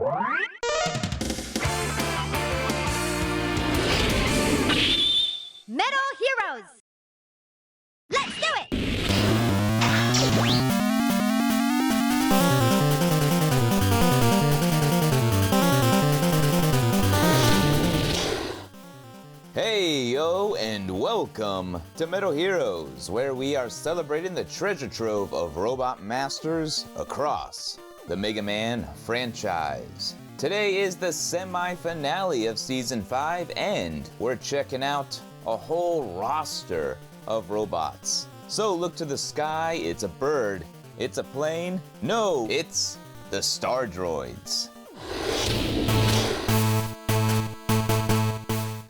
Metal Heroes! Let's do it! Hey yo, and welcome to Metal Heroes, where we are celebrating the treasure trove of robot masters across the Mega Man franchise. Today is the semi-finale of Season 5, and we're checking out a whole roster of robots. So look to the sky, it's a bird, it's a plane, no, it's the Stardroids.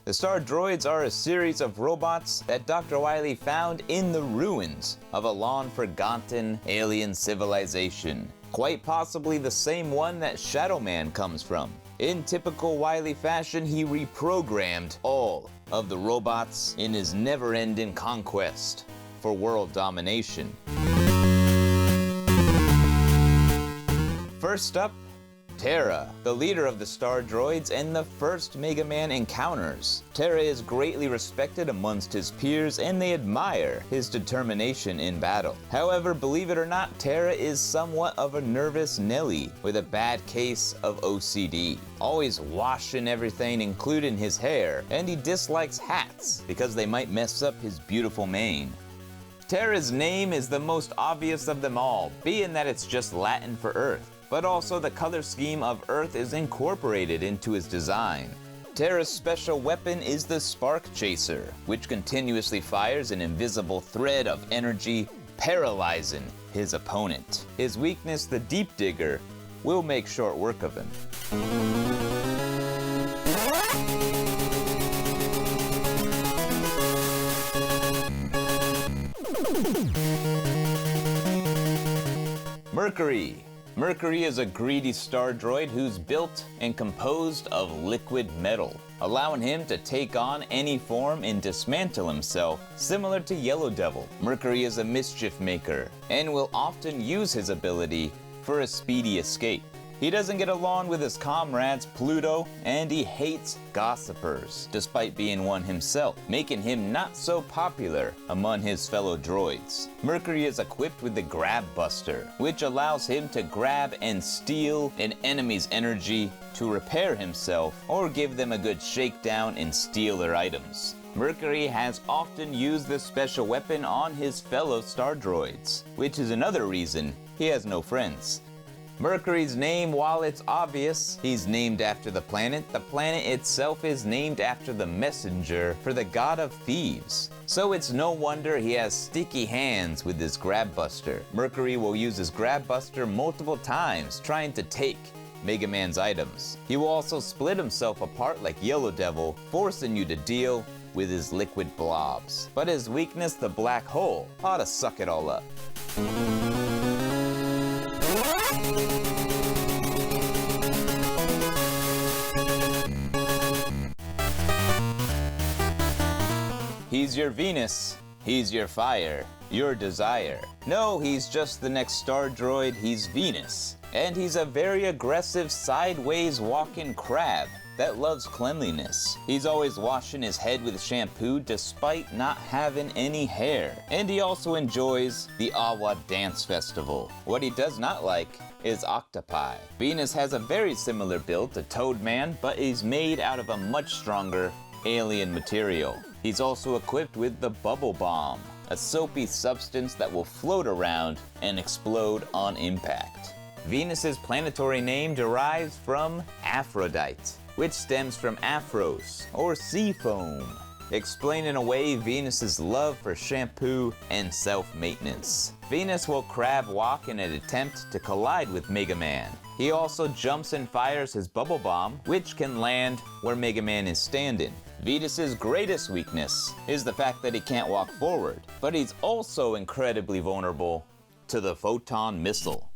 The Stardroids are a series of robots that Dr. Wily found in the ruins of a long-forgotten alien civilization. Quite possibly the same one that Shadow Man comes from. In typical Wily fashion, he reprogrammed all of the robots in his never-ending conquest for world domination. First up, Terra, the leader of the Stardroids and the first Mega Man encounters. Terra is greatly respected amongst his peers and they admire his determination in battle. However, believe it or not, Terra is somewhat of a nervous Nelly with a bad case of OCD. Always washing everything, including his hair, and he dislikes hats because they might mess up his beautiful mane. Terra's name is the most obvious of them all, being that it's just Latin for Earth. But also the color scheme of Earth is incorporated into his design. Terra's special weapon is the Spark Chaser, which continuously fires an invisible thread of energy, paralyzing his opponent. His weakness, the Deep Digger, will make short work of him. Mercury. Mercury is a greedy Stardroid who's built and composed of liquid metal, allowing him to take on any form and dismantle himself, similar to Yellow Devil. Mercury is a mischief maker and will often use his ability for a speedy escape. He doesn't get along with his comrades Pluto, and he hates gossipers, despite being one himself, making him not so popular among his fellow droids. Mercury is equipped with the Grab Buster, which allows him to grab and steal an enemy's energy to repair himself or give them a good shakedown and steal their items. Mercury has often used this special weapon on his fellow Stardroids, which is another reason he has no friends. Mercury's name, while it's obvious he's named after the planet itself is named after the messenger for the god of thieves. So it's no wonder he has sticky hands with his Grab Buster. Mercury will use his Grab Buster multiple times trying to take Mega Man's items. He will also split himself apart like Yellow Devil, forcing you to deal with his liquid blobs. But his weakness, the black hole, ought to suck it all up. He's your Venus, he's your fire, your desire. No, he's just the next Stardroid, he's Venus. And he's a very aggressive sideways walking crab that loves cleanliness. He's always washing his head with shampoo despite not having any hair. And he also enjoys the Anwer Dance Festival. What he does not like is octopi. Venus has a very similar build to Toadman, but he's made out of a much stronger alien material. He's also equipped with the Bubble Bomb, a soapy substance that will float around and explode on impact. Venus's planetary name derives from Aphrodite, which stems from Aphros, or sea foam, explaining away Venus's love for shampoo and self-maintenance. Venus will crab walk in an attempt to collide with Mega Man. He also jumps and fires his Bubble Bomb, which can land where Mega Man is standing. Venus's greatest weakness is the fact that he can't walk forward, but he's also incredibly vulnerable to the Photon Missile.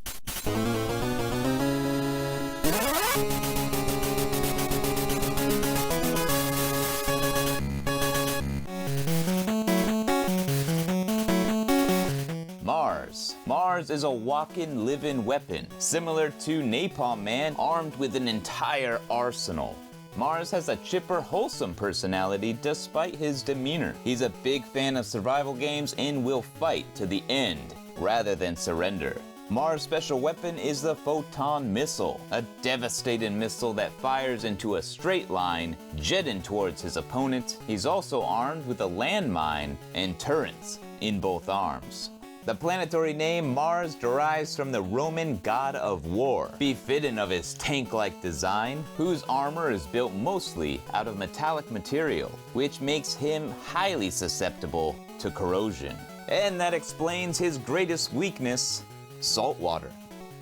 Mars Mars is a walk-in, live-in weapon, similar to Napalm Man, armed with an entire arsenal. Mars has a chipper, wholesome personality despite his demeanor. He's a big fan of survival games and will fight to the end rather than surrender. Mars' special weapon is the Photon Missile, a devastating missile that fires into a straight line, jetting towards his opponent. He's also armed with a landmine and turrets in both arms. The planetary name Mars derives from the Roman god of war, befitting of his tank-like design, whose armor is built mostly out of metallic material, which makes him highly susceptible to corrosion. And that explains his greatest weakness, salt water.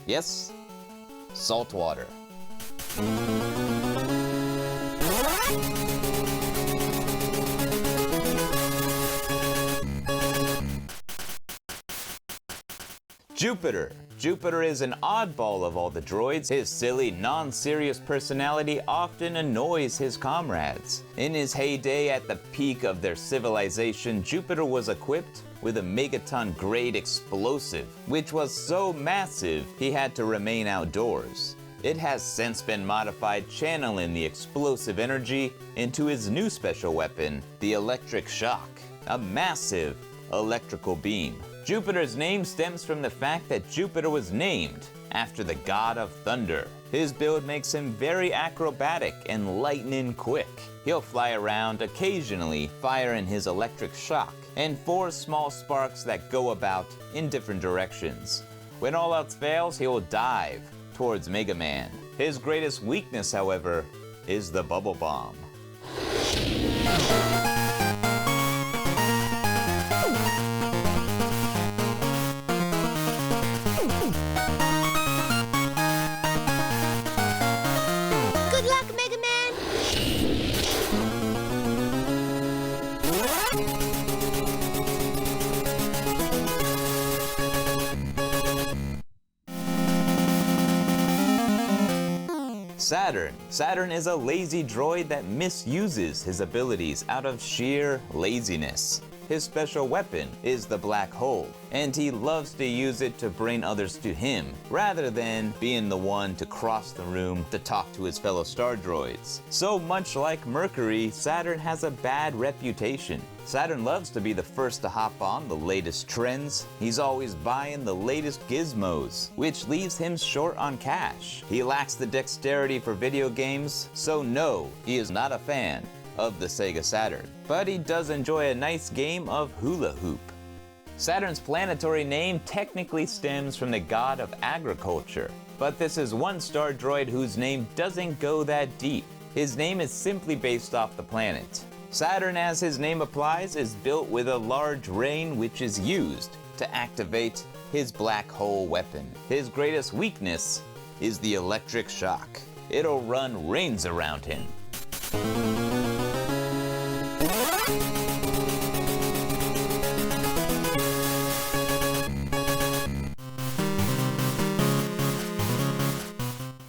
Yes, salt water. Jupiter. Jupiter is an oddball of all the droids. His silly, non-serious personality often annoys his comrades. In his heyday at the peak of their civilization, Jupiter was equipped with a megaton-grade explosive, which was so massive he had to remain outdoors. It has since been modified, channeling the explosive energy into his new special weapon, the electric shock, a massive electrical beam. Jupiter's name stems from the fact that Jupiter was named after the god of thunder. His build makes him very acrobatic and lightning quick. He'll fly around, occasionally firing his electric shock and 4 small sparks that go about in different directions. When all else fails, he will dive towards Mega Man. His greatest weakness, however, is the bubble bomb. Good luck, Mega Man! Saturn. Saturn is a lazy droid that misuses his abilities out of sheer laziness. His special weapon is the black hole, and he loves to use it to bring others to him, rather than being the one to cross the room to talk to his fellow Stardroids. So much like Mercury, Saturn has a bad reputation. Saturn loves to be the first to hop on the latest trends. He's always buying the latest gizmos, which leaves him short on cash. He lacks the dexterity for video games, so no, he is not a fan of the Sega Saturn. But he does enjoy a nice game of hula hoop. Saturn's planetary name technically stems from the god of agriculture, but this is one star droid whose name doesn't go that deep. His name is simply based off the planet. Saturn, as his name applies, is built with a large rain which is used to activate his black hole weapon. His greatest weakness is the electric shock. It'll run rings around him.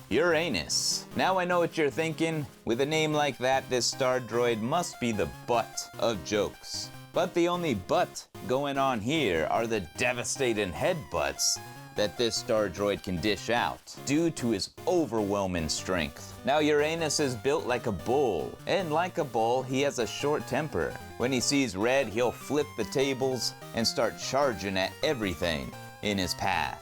Uranus. Now I know what you're thinking. With a name like that, this star droid must be the butt of jokes. But the only butt going on here are the devastating headbutts that this star droid can dish out due to his overwhelming strength. Now Uranus is built like a bull, and like a bull, he has a short temper. When he sees red, he'll flip the tables and start charging at everything in his path.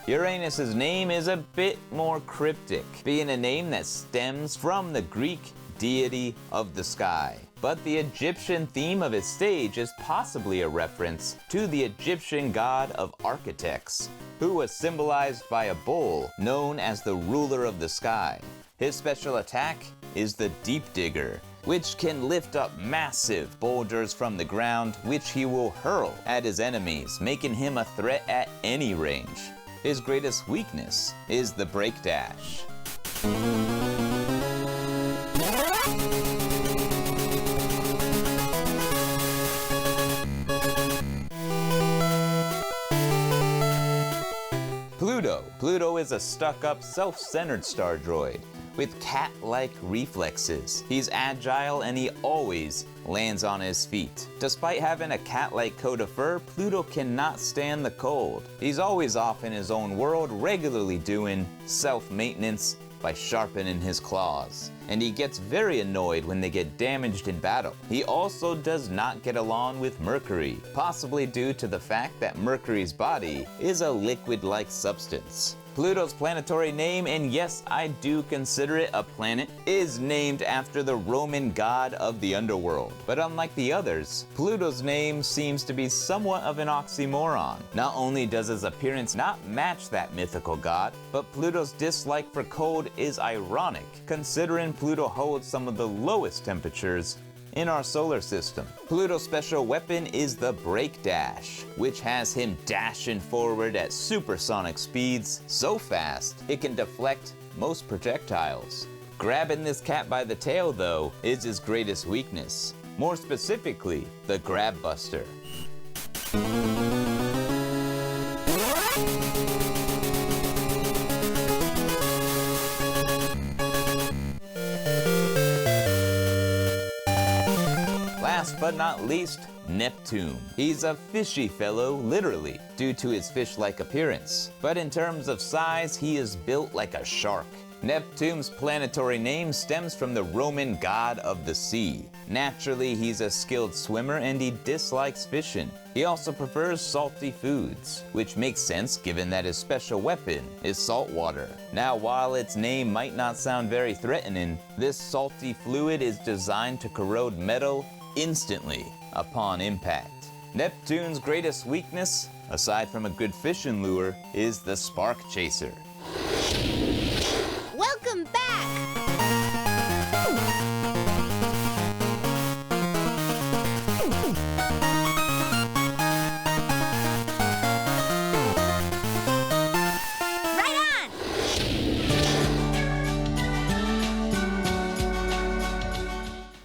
Uranus's name is a bit more cryptic, being a name that stems from the Greek deity of the sky. But the Egyptian theme of his stage is possibly a reference to the Egyptian god of architects, who was symbolized by a bull known as the ruler of the sky. His special attack is the Deep Digger, which can lift up massive boulders from the ground, which he will hurl at his enemies, making him a threat at any range. His greatest weakness is the Break Dash. Pluto. Pluto is a stuck-up, self-centered star droid. with cat-like reflexes. He's agile and he always lands on his feet. Despite having a cat-like coat of fur, Pluto cannot stand the cold. He's always off in his own world, regularly doing self-maintenance by sharpening his claws. And he gets very annoyed when they get damaged in battle. He also does not get along with Mercury, possibly due to the fact that Mercury's body is a liquid-like substance. Pluto's planetary name, and yes, I do consider it a planet, is named after the Roman god of the underworld. But unlike the others, Pluto's name seems to be somewhat of an oxymoron. Not only does his appearance not match that mythical god, but Pluto's dislike for cold is ironic, considering Pluto holds some of the lowest temperatures in our solar system. Pluto's special weapon is the Break Dash, which has him dashing forward at supersonic speeds so fast it can deflect most projectiles. Grabbing this cat by the tail, though, is his greatest weakness. More specifically, the Grab Buster. Last but not least, Neptune. He's a fishy fellow, literally, due to his fish-like appearance. But in terms of size, he is built like a shark. Neptune's planetary name stems from the Roman god of the sea. Naturally, he's a skilled swimmer and he dislikes fishing. He also prefers salty foods, which makes sense given that his special weapon is salt water. Now, while its name might not sound very threatening, this salty fluid is designed to corrode metal instantly upon impact. Neptune's greatest weakness, aside from a good fishing lure, is the spark chaser. Welcome back! Right on!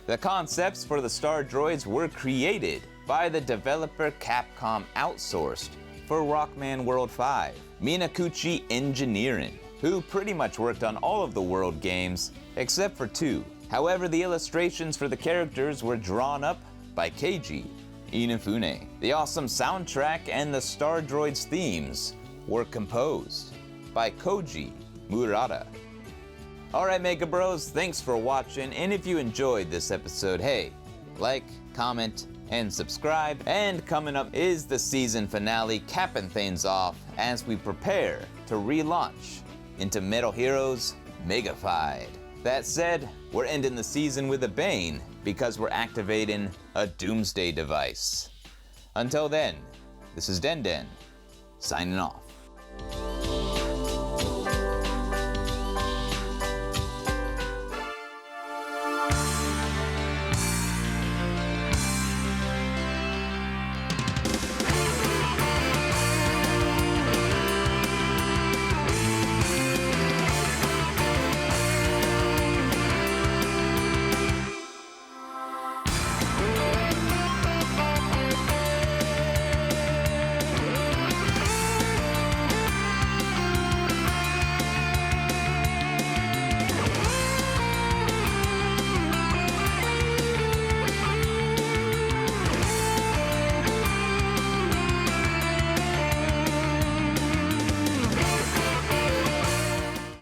The concepts for the Stardroids were created by the developer Capcom outsourced for Rockman World 5, Minakuchi Engineering, who pretty much worked on all of the World games except for 2. However, the illustrations for the characters were drawn up by Keiji Inafune. The awesome soundtrack and the Stardroids themes were composed by Koji Murata. Alright Mega Bros, thanks for watching, and if you enjoyed this episode, hey, like, comment, and subscribe. And coming up is the season finale, capping things off as we prepare to relaunch into Metal Heroes Megafied. That said, we're ending the season with a bang because we're activating a Doomsday device. Until then, this is Den Den, signing off.